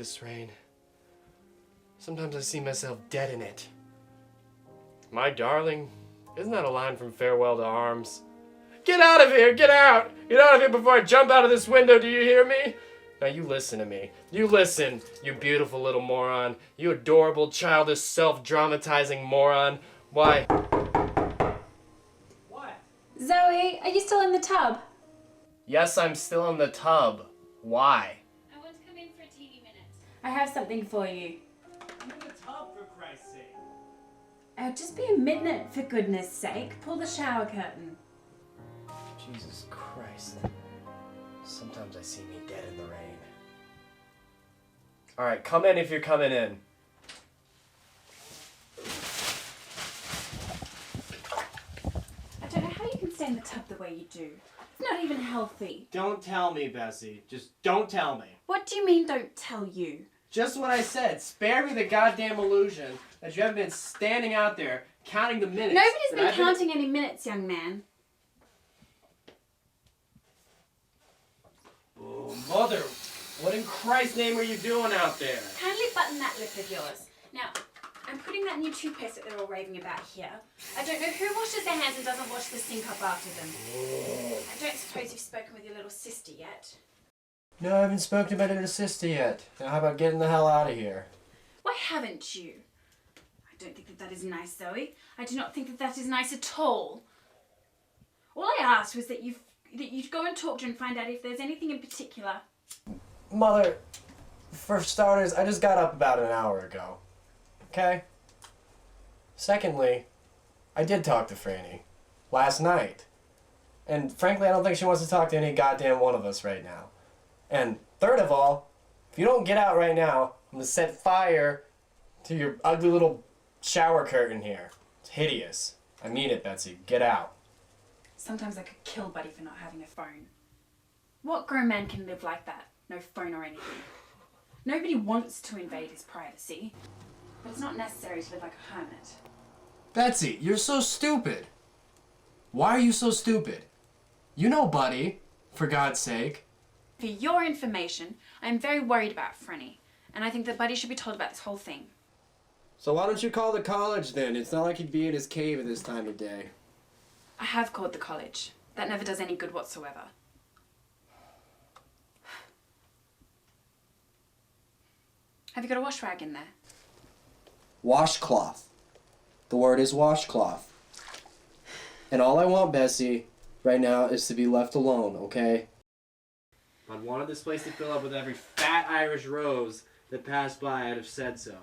this rain. Sometimes I see myself dead in it. My darling, isn't that a line from Farewell to Arms? Get out of here! Get out! Get out of here before I jump out of this window, do you hear me? Now you listen to me. You listen, you beautiful little moron. You adorable, childish, self-dramatizing moron. Why? What? Zoe, are you still in the tub? Yes, I'm still in the tub. Why? I want to come in for a teeny minute. I have something for you. I'm in the tub, for Christ's sake. Just be a minute, for goodness sake. Pull the shower curtain. Jesus Christ. Sometimes I see me dead in the rain. Alright, come in if you're coming in. I don't know how you can stay in the tub the way you do. It's not even healthy. Don't tell me, Bessie. Just don't tell me. What do you mean, don't tell you? Just what I said. Spare me the goddamn illusion that you haven't been standing out there counting the minutes. Nobody's been counting any minutes, young man. Oh, Mother, what in Christ's name are you doing out there? Kindly button that lip of yours. Now, I'm putting that new toothpaste that they're all raving about here. I don't know who washes their hands and doesn't wash the sink up after them. I don't suppose you've spoken with your little sister yet. No, I haven't spoken to my little sister yet. Now how about getting the hell out of here? Why haven't you? I don't think that is nice, Zoe. I do not think that is nice at all. All I asked was that you'd go and talk to her and find out if there's anything in particular. Mother, for starters, I just got up about an hour ago. Okay? Secondly, I did talk to Franny last night. And frankly, I don't think she wants to talk to any goddamn one of us right now. And third of all, if you don't get out right now, I'm gonna set fire to your ugly little shower curtain here. It's hideous. I mean it, Betsy. Get out. Sometimes I could kill Buddy for not having a phone. What grown man can live like that? No phone or anything. Nobody wants to invade his privacy, but it's not necessary to live like a hermit. Betsy, you're so stupid. Why are you so stupid? You know Buddy, for God's sake. For your information, I am very worried about Franny, and I think that Buddy should be told about this whole thing. So why don't you call the college then? It's not like he'd be in his cave at this time of day. I have called the college. That never does any good whatsoever. Have you got a wash rag in there? Washcloth. The word is washcloth. And all I want, Bessie, right now is to be left alone, okay? If I'd wanted this place to fill up with every fat Irish rose that passed by, I'd have said so.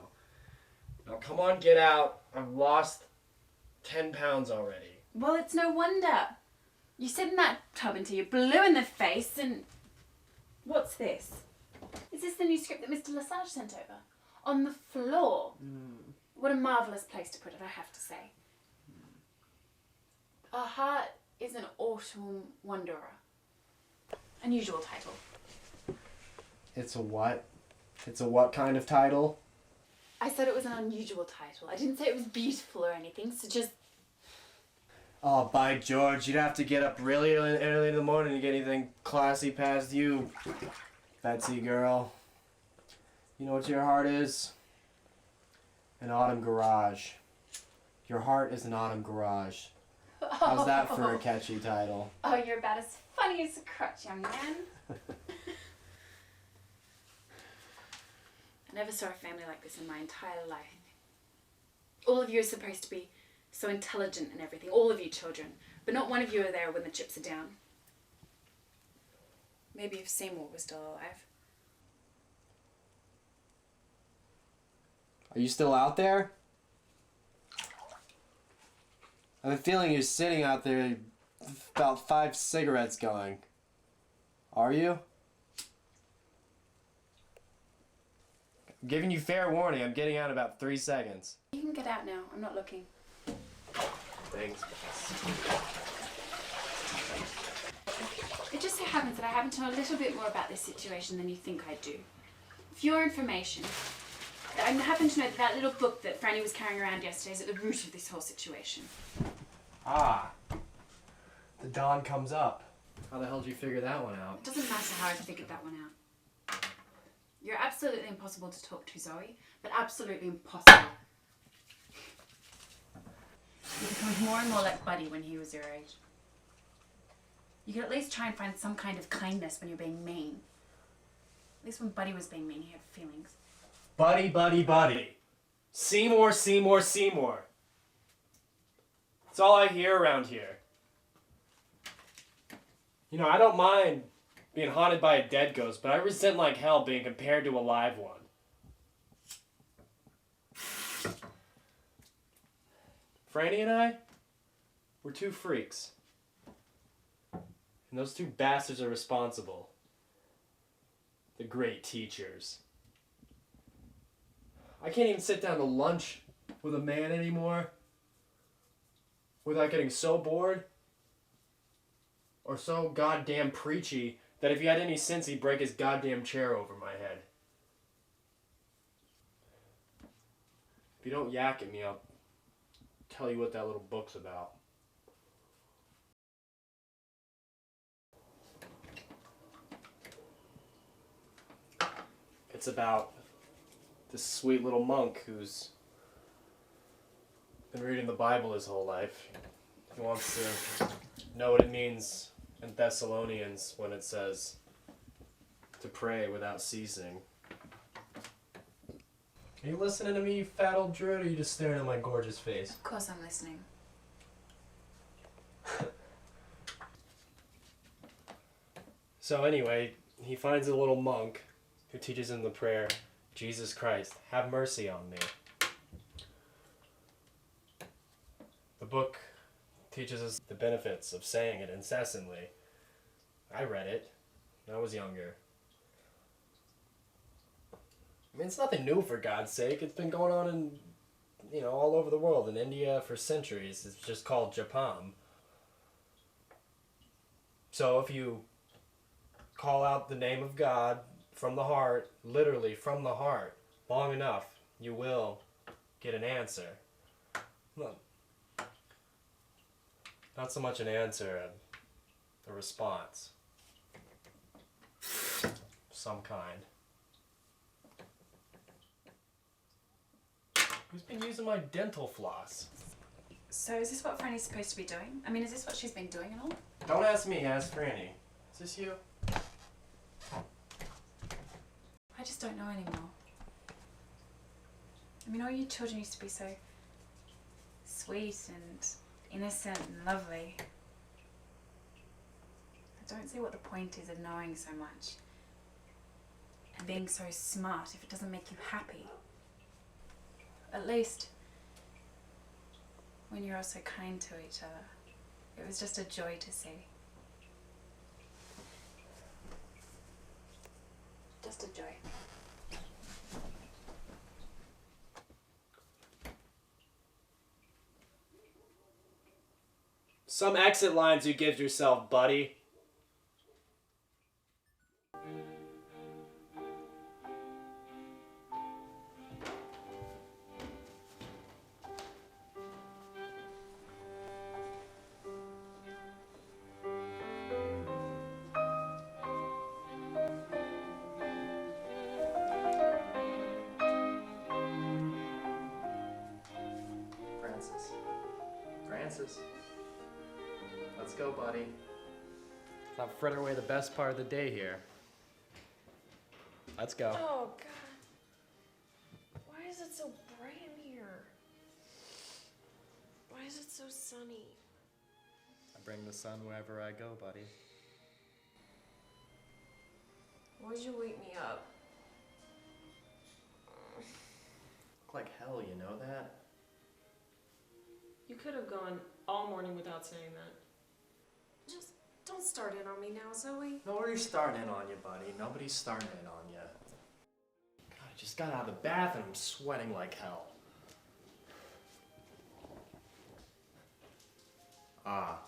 Now come on, get out. I've lost 10 pounds already. Well, it's no wonder. You sit in that tub until you're blue in the face and... What's this? Is this the new script that Mr. Lesage sent over? On the floor. What a marvellous place to put it, I have to say. A Heart is an Autumn Wanderer. Unusual title. It's a what? It's a what kind of title? I said it was an unusual title. I didn't say it was beautiful or anything, so just... Oh, by George, you'd have to get up really early in the morning to get anything classy past you, Betsy girl. You know what your heart is? An autumn garage. Your heart is an autumn garage. How's that for a catchy title? Oh, you're about as funny as a crutch, young man. I never saw a family like this in my entire life. All of you are supposed to be so intelligent and everything, all of you children, but not one of you are there when the chips are down. Maybe if Seymour was still alive. Are you still out there? I have a feeling you're sitting out there about 5 cigarettes going. Are you? I'm giving you fair warning. I'm getting out in about 3 seconds. You can get out now. I'm not looking. Thanks. It just so happens that I happen to know a little bit more about this situation than you think I do. For your information, I happen to know that that little book that Franny was carrying around yesterday is at the root of this whole situation. Ah. The dawn comes up. How the hell did you figure that one out? It doesn't matter how I figured that one out. You're absolutely impossible to talk to, Zoe, but absolutely impossible. You become more and more like Buddy when he was your age. You could at least try and find some kind of kindness when you're being mean. At least when Buddy was being mean, he had feelings. Buddy, buddy, buddy. Seymour, Seymour, Seymour. That's all I hear around here. You know, I don't mind being haunted by a dead ghost, but I resent like hell being compared to a live one. Franny and I, we're two freaks. And those two bastards are responsible. The great teachers. I can't even sit down to lunch with a man anymore without getting so bored or so goddamn preachy that if he had any sense he'd break his goddamn chair over my head. If you don't yak at me, I'll tell you what that little book's about. It's about this sweet little monk who's been reading the Bible his whole life. He wants to know what it means in Thessalonians when it says to pray without ceasing. Are you listening to me, you fat old druid, or are you just staring at my gorgeous face? Of course I'm listening. So anyway, he finds a little monk who teaches him the prayer, Jesus Christ, have mercy on me. The book teaches us the benefits of saying it incessantly. I read it when I was younger. I mean, it's nothing new for God's sake. It's been going on in, all over the world. In India for centuries. It's just called Japam. So if you call out the name of God from the heart, literally from the heart, long enough, you will get an answer. Look, not so much an answer, a response. Some kind. Who's been using my dental floss? So is this what Franny's supposed to be doing? I mean, is this what she's been doing and all? Don't ask me, ask Franny. Is this you? I just don't know anymore. I mean, all you children used to be so sweet and innocent and lovely. I don't see what the point is of knowing so much and being so smart if it doesn't make you happy. At least when you're all so kind to each other, it was just a joy to see. Just a joy. Some exit lines you give yourself, buddy. Francis. Let's go, buddy. Let's not fret away the best part of the day here. Let's go. Oh, God. Why is it so bright in here? Why is it so sunny? I bring the sun wherever I go, buddy. Why'd you wake me up? Look like hell, you know that? You could have gone all morning without saying that. Just don't start in on me now, Zoe. Nobody's starting in on you, buddy. Nobody's starting in on you. God, I just got out of the bath and I'm sweating like hell. Ah.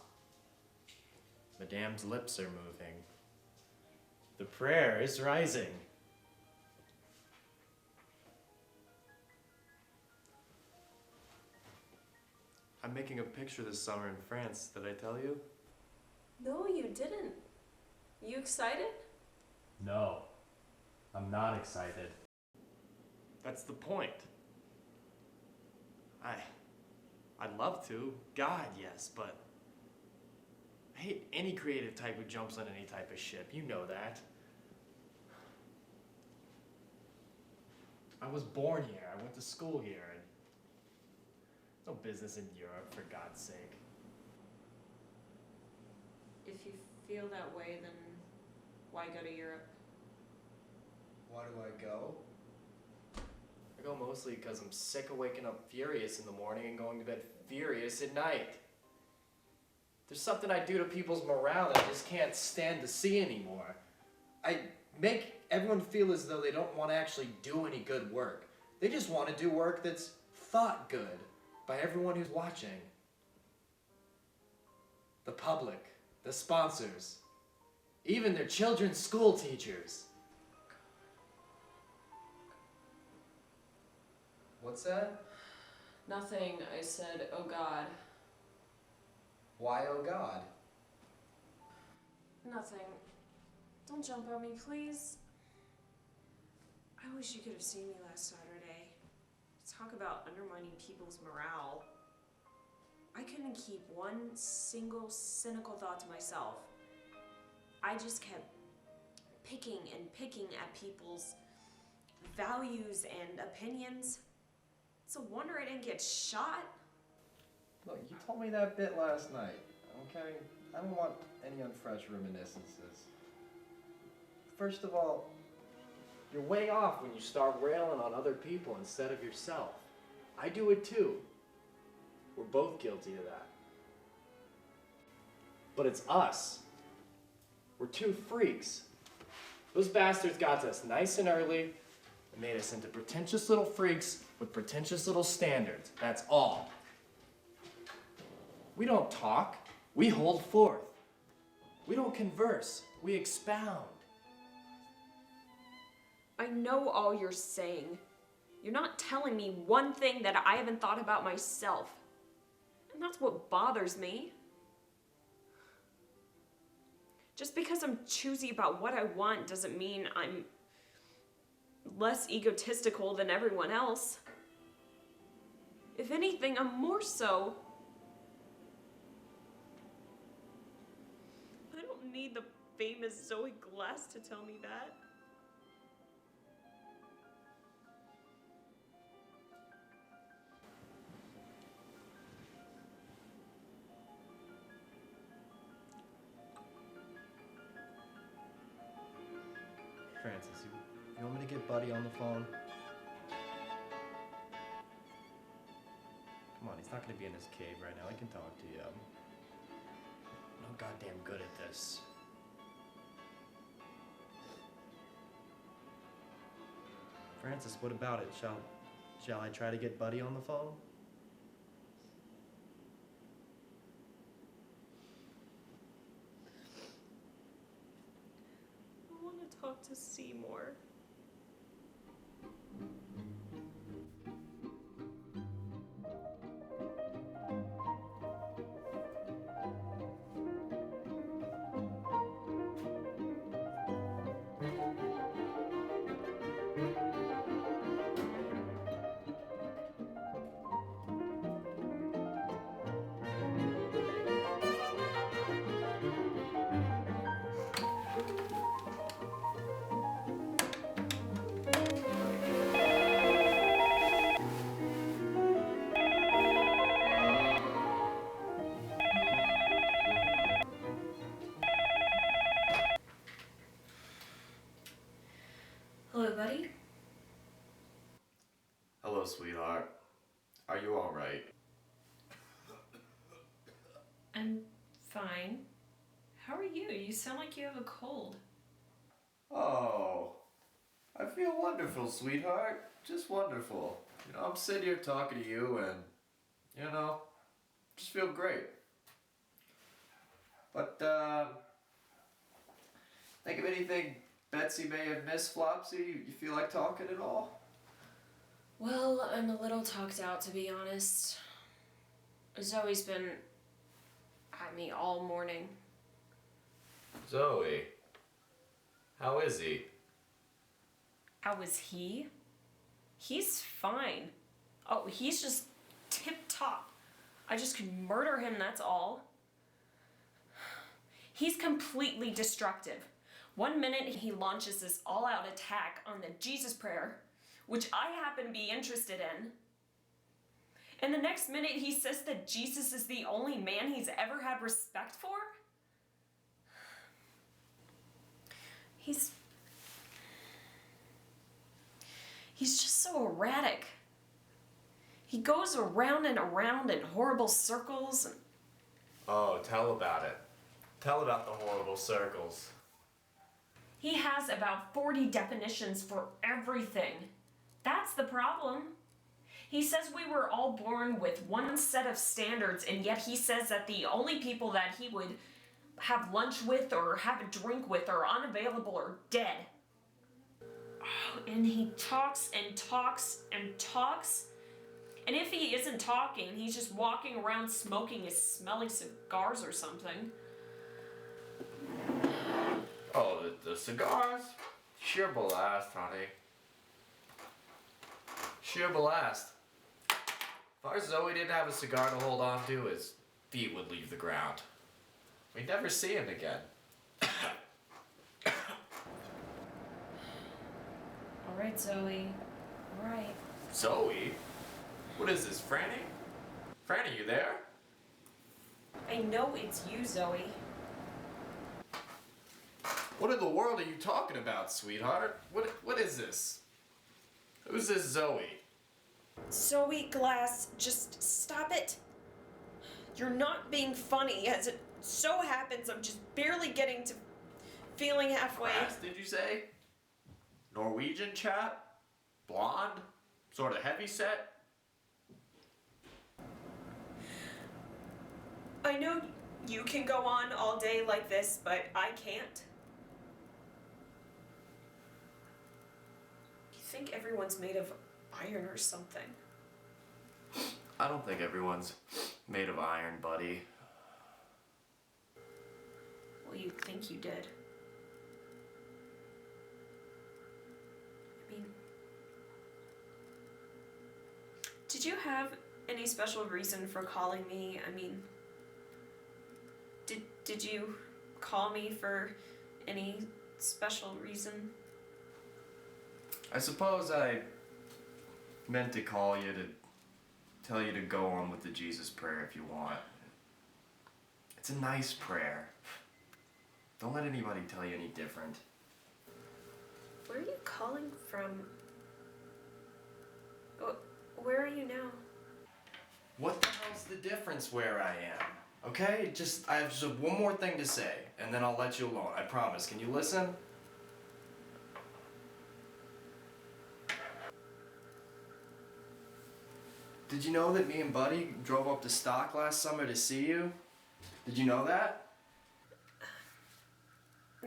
Madame's lips are moving. The prayer is rising. I'm making a picture this summer in France. Did I tell you? No, you didn't. You excited? No. I'm not excited. That's the point. I'd love to. God, yes, but I hate any creative type who jumps on any type of ship. You know that. I was born here. I went to school here. And no business in Europe, for God's sake. If you feel that way, then why go to Europe? Why do I go? I go mostly because I'm sick of waking up furious in the morning and going to bed furious at night. There's something I do to people's morale that I just can't stand to see anymore. I make everyone feel as though they don't want to actually do any good work. They just want to do work that's thought good by everyone who's watching. The public, the sponsors, even their children's school teachers. What's that? Nothing. I said, oh God. Why, oh God? Nothing. Don't jump on me, please. I wish you could have seen me last Saturday. Talk about undermining people's morale. I couldn't keep one single cynical thought to myself. I just kept picking at people's values and opinions. It's a wonder I didn't get shot. Look, you told me that bit last night, okay? I don't want any unfresh reminiscences. First of all, you're way off when you start railing on other people instead of yourself. I do it too. We're both guilty of that. But it's us. We're two freaks. Those bastards got to us nice and early and made us into pretentious little freaks with pretentious little standards. That's all. We don't talk, we hold forth. We don't converse, we expound. I know all you're saying. You're not telling me one thing that I haven't thought about myself. And that's what bothers me. Just because I'm choosy about what I want doesn't mean I'm less egotistical than everyone else. If anything, I'm more so. I don't need the famous Zoe Glass to tell me that. Francis, you want me to get Buddy on the phone? Come on, he's not gonna be in his cave right now. I can talk to you. I'm no goddamn good at this. Francis, what about it? Shall I try to get Buddy on the phone? I want to talk to Seymour. Hello, buddy. Hello, sweetheart. Are you alright? I'm fine. How are you? You sound like you have a cold. Oh, I feel wonderful, sweetheart. Just wonderful. You know, I'm sitting here talking to you and, just feel great. But, think of anything Betsy may have missed, Flopsy? You feel like talking at all? Well, I'm a little talked out, to be honest. Zoe's been at me all morning. Zoe, how is he? How is he? He's fine. Oh, he's just tip-top. I just could murder him, that's all. He's completely destructive. One minute he launches this all-out attack on the Jesus prayer, which I happen to be interested in. And the next minute he says that Jesus is the only man he's ever had respect for? He's just so erratic. He goes around and around in horrible circles. And Oh, tell about it. Tell about the horrible circles. he has about 40 definitions for everything. That's the problem. He says we were all born with one set of standards, and yet he says that the only people that he would have lunch with or have a drink with are unavailable or dead. Oh, and he talks and talks and talks. And if he isn't talking, he's just walking around smoking his smelly cigars or something. Oh, the cigars? Sheer blast, honey. Sheer blast. If our Zoe didn't have a cigar to hold on to, his feet would leave the ground. We'd never see him again. All right, Zoe. All right. Zoe? What is this, Franny? Franny, you there? I know it's you, Zoe. What in the world are you talking about, sweetheart? What is this? Who's this Zoe? Zoe Glass, just stop it. You're not being funny. As it so happens, I'm just barely getting to feeling halfway. Glass, did you say? Norwegian chap? Blonde? Sort of heavy set? I know you can go on all day like this, but I can't. You think everyone's made of iron or something? I don't think everyone's made of iron, buddy. Well, you'd think you did. I mean, did you have any special reason for calling me? I mean, did you call me for any special reason? I suppose I meant to call you to tell you to go on with the Jesus prayer if you want. It's a nice prayer. Don't let anybody tell you any different. Where are you calling from? Where are you now? What the hell's the difference where I am? Okay? I have just one more thing to say, and then I'll let you alone. I promise. Can you listen? Did you know that me and Buddy drove up to Stock last summer to see you? Did you know that?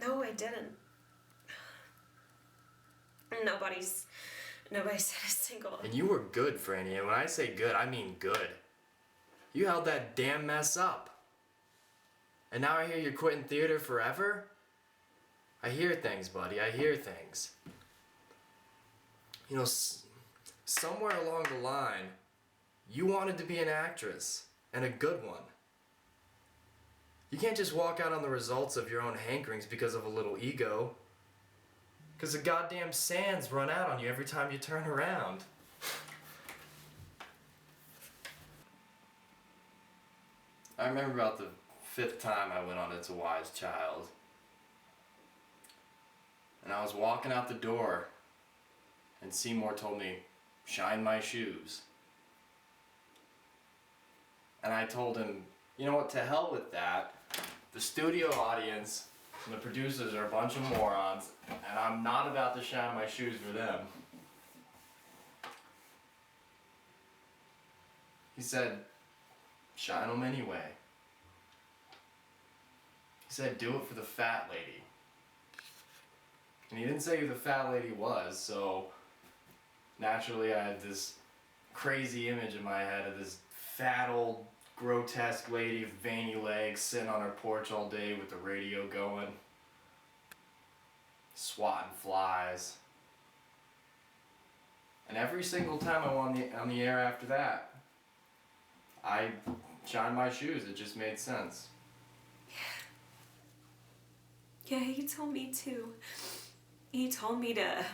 No, I didn't. Nobody's said a single. And you were good, Franny, and when I say good, I mean good. You held that damn mess up. And now I hear you're quitting theater forever? I hear things, buddy, I hear things. You know, somewhere along the line, you wanted to be an actress, and a good one. You can't just walk out on the results of your own hankerings because of a little ego. Because the goddamn sands run out on you every time you turn around. I remember about the 5th time I went on It's a Wise Child. And I was walking out the door, and Seymour told me, "Shine my shoes." And I told him, you know what, to hell with that. The studio audience and the producers are a bunch of morons, and I'm not about to shine my shoes for them. He said, shine them anyway. He said, do it for the fat lady. And he didn't say who the fat lady was, so naturally I had this crazy image in my head of this fat old grotesque lady with veiny legs sitting on her porch all day with the radio going, swatting flies. And every single time I'm on the air after that, I shined my shoes. It just made sense. Yeah, he told me too. He told me to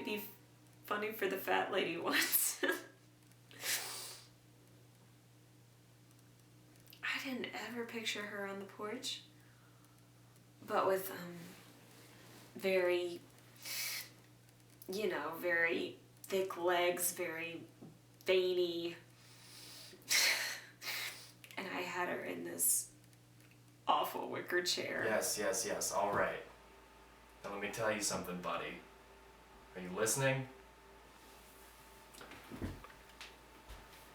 be funny for the fat lady once. I didn't ever picture her on the porch, but with very thick legs, very veiny. And I had her in this awful wicker chair. Yes, all right. Now let me tell you something, buddy. Are you listening?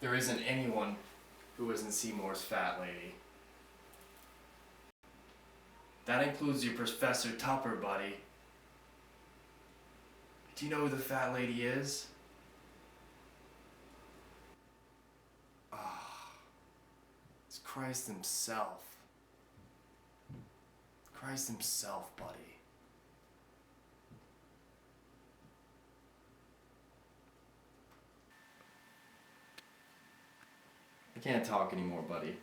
There isn't anyone who isn't Seymour's fat lady. That includes your Professor Tupper, buddy. Do you know who the fat lady is? It's Christ himself. Christ himself, buddy. I can't talk anymore, buddy.